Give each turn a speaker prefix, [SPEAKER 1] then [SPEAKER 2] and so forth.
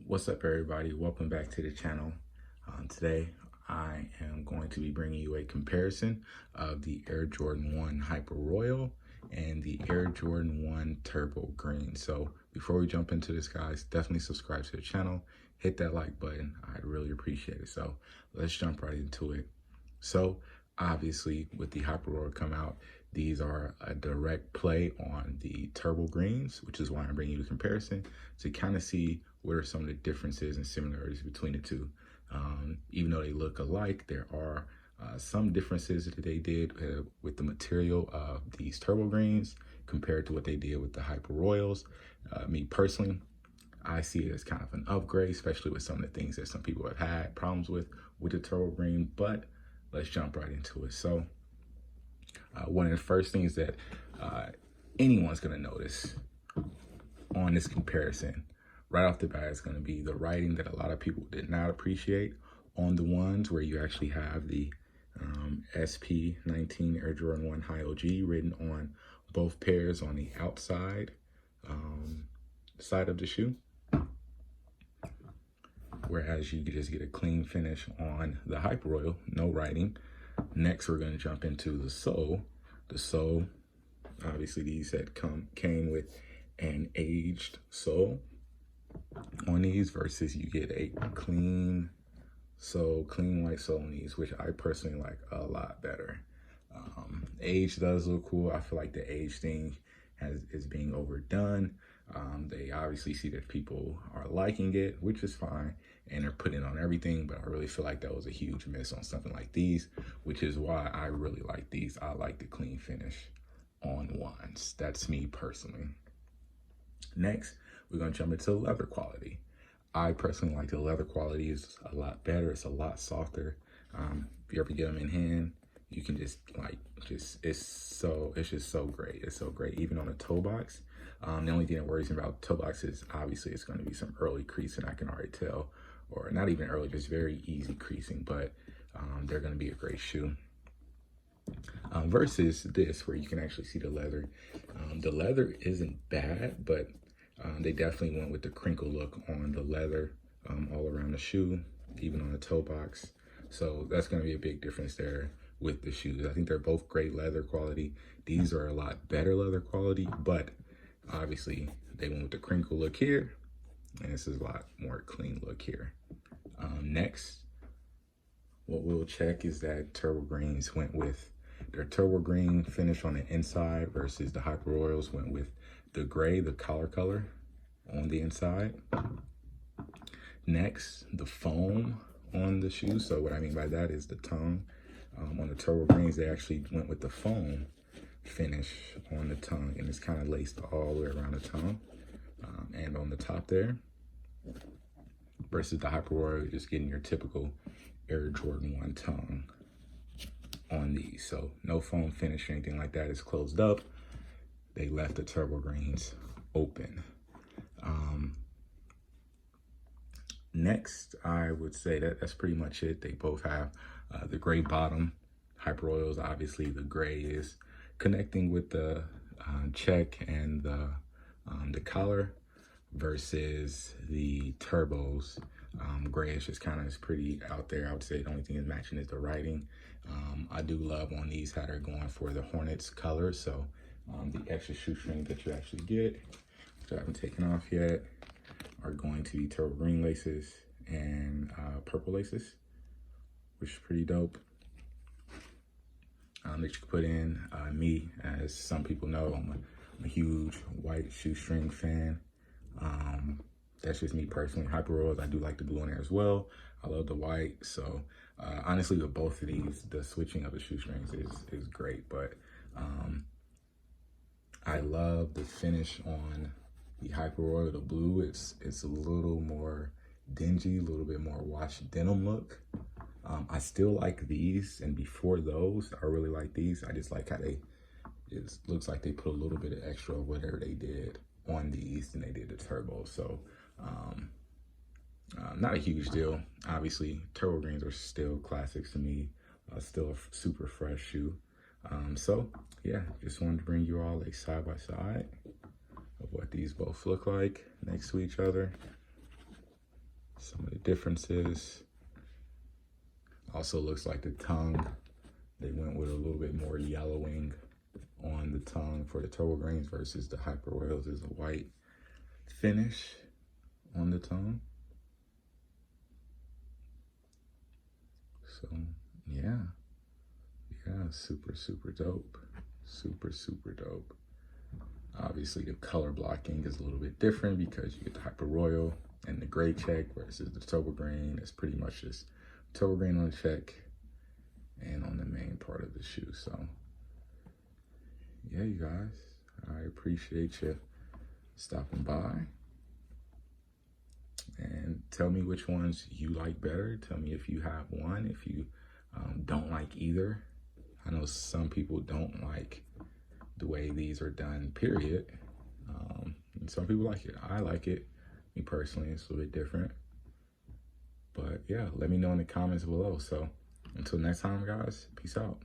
[SPEAKER 1] What's up, everybody? Welcome back to the channel. Today I am going to be bringing you a comparison of the Air Jordan 1 Hyper Royal and the Air Jordan 1 Turbo Green. So before we jump into this, guys, definitely subscribe to the channel, hit that like button. I'd really appreciate it. So let's jump right into it. So obviously with the Hyper Royal come out, these are a direct play on the Turbo Greens, which is why I'm bringing you a comparison to kind of see what are some of the differences and similarities between the two. Even though they look alike, there are some differences that they did with the material of these Turbo Greens compared to what they did with the Hyper Royals. Me personally, I see it as kind of an upgrade, especially with some of the things that some people have had problems with the Turbo Green, but let's jump right into it. So one of the first things that anyone's gonna notice on this comparison right off the bat is going to be the writing that a lot of people did not appreciate on the ones where you actually have the SP19 Air Jordan 1 High OG written on both pairs on the outside side of the shoe, whereas you just get a clean finish on the Hyper Royal, no writing. Next, we're going to jump into the sole. The sole, obviously these that came with an aged sole on these versus you get a clean white sole on these, which I personally like a lot better. Age does look cool. I feel like the age thing is being overdone. They obviously see that people are liking it, which is fine, and they're putting it on everything, but I really feel like that was a huge miss on something like these, which is why I really like these. I like the clean finish on ones. That's me personally. Next, we're going to jump into leather quality. I personally like the leather quality is a lot better. It's a lot softer. If you ever get them in hand, you can just it's just so great. It's so great, even on a toe box. The only thing that worries me about toe box is obviously it's going to be some early creasing. I can already tell, or not even early, just very easy creasing, but they're going to be a great shoe. Versus this, where you can actually see the leather. The leather isn't bad, but they definitely went with the crinkle look on the leather all around the shoe, even on the toe box. So that's going to be a big difference there with the shoes. I think they're both great leather quality. These are a lot better leather quality, but obviously they went with the crinkle look here, and this is a lot more clean look here. Next, what we'll check is that Turbo Greens went with their Turbo Green finish on the inside versus the Hyper Royals went with the gray, the collar color on the inside. Next, the foam on the shoe. So what I mean by that is the tongue. On the Turbo Greens, they actually went with the foam finish on the tongue, and it's kind of laced all the way around the tongue and on the top there. Versus the Hyper Royal, you're just getting your typical Air Jordan 1 tongue on these. So no foam finish or anything like that. It's closed up. They left the Turbo Greens open. Next, I would say that's pretty much it. They both have the gray bottom. Hyper Royals, obviously the gray is connecting with the check and the collar, versus the Turbos. Gray is just kind of pretty out there. I would say the only thing is matching is the writing. I do love on these how they're going for the Hornets color. So the extra shoestring that you actually get, which I haven't taken off yet, are going to be Turbo Green laces and purple laces, which is pretty dope. That you can put in. Me, as some people know, I'm a huge white shoestring fan. That's just me personally. Hyper Royals, I do like the blue in there as well. I love the white. So honestly, with both of these, the switching of the shoestrings is great. But I love the finish on the Hyper Royal, the blue. It's a little more dingy, a little bit more washed denim look. I still like these, and before those, I really like these. I just like how it looks like they put a little bit of extra of whatever they did on these than they did the Turbo. So not a huge deal. Obviously, Turbo Greens are still classics to me. Still a super fresh shoe. So yeah, just wanted to bring you all a side by side of what these both look like next to each other. some of the differences. Also looks like the tongue, they went with a little bit more yellowing on the tongue for the Turbo Greens versus the Hyper Royals is a white finish on the tongue. So yeah, super, super dope. Super, super dope. Obviously the color blocking is a little bit different because you get the Hyper Royal and the gray check versus the Turbo Green. It's pretty much just Turbo Green on the check and on the main part of the shoe. So yeah, you guys, I appreciate you stopping by. And tell me which ones you like better. Tell me if you have one, if you don't like either. I know some people don't like the way these are done, period. And some people like it. I like it. Me personally, it's a little bit different. But yeah, let me know in the comments below. So until next time, guys, peace out.